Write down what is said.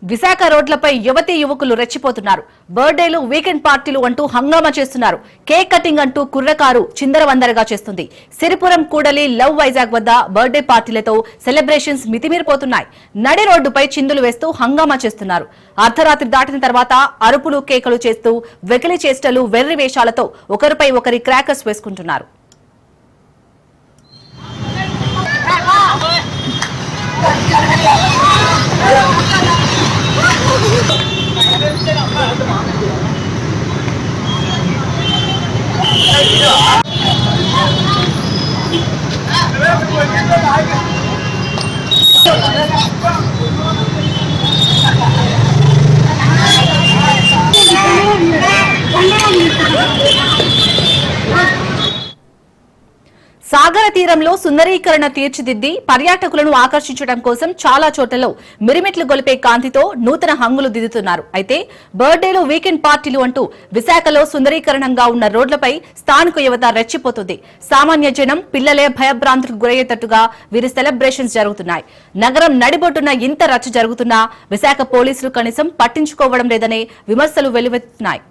విశాఖ రోడ్లపై యువతీ యువకులు రెచ్చిపోతున్నారు. బర్త్డేలు, వీకెండ్ పార్టీలు అంటూ హంగామా చేస్తున్నారు. కేక్ కటింగ్ అంటూ కుర్రకారు చిందరవందరగా చేస్తుంది. సిరిపురం కూడలి లవ్ వైజాగ్ వద్ద బర్త్డే పార్టీలతో సెలబ్రేషన్స్ మితిమీరిపోతున్నాయి. నడి రోడ్డుపై చిందులు వేస్తూ హంగామా చేస్తున్నారు. అర్ధరాత్రి దాటిన తర్వాత అరుపులు కేకలు చేస్తూ వెకిలి చేష్టలు, వెర్రి వేషాలతో ఒకరిపై ఒకరి క్రాకర్స్ వేసుకుంటున్నారు. సాగర తీరంలో సుందరీకరణ తీర్చిదిద్ది పర్యాటకులను ఆకర్షించడం కోసం చాలా చోట్లలో మిరిమిట్లు గొలిపే కాంతితో నూతన హంగులు దిద్దుతున్నారు. అయితే బర్త్డేలు, వీకెండ్ పార్టీలు అంటూ విశాఖలో సుందరీకరణంగా ఉన్న రోడ్లపై స్థానిక యువత రెచ్చిపోతుంది. సామాన్య జనం, పిల్లలే భయభ్రాంతులకు గురయ్యేటట్టుగా వీరి సెలబ్రేషన్స్ జరుగుతున్నాయి. నగరం నడిబొడ్డున ఇంత రచ్చ జరుగుతున్నా విశాఖ పోలీసులు కనీసం పట్టించుకోవడం లేదనే విమర్శలు వెల్లువెత్తుతున్నాయి.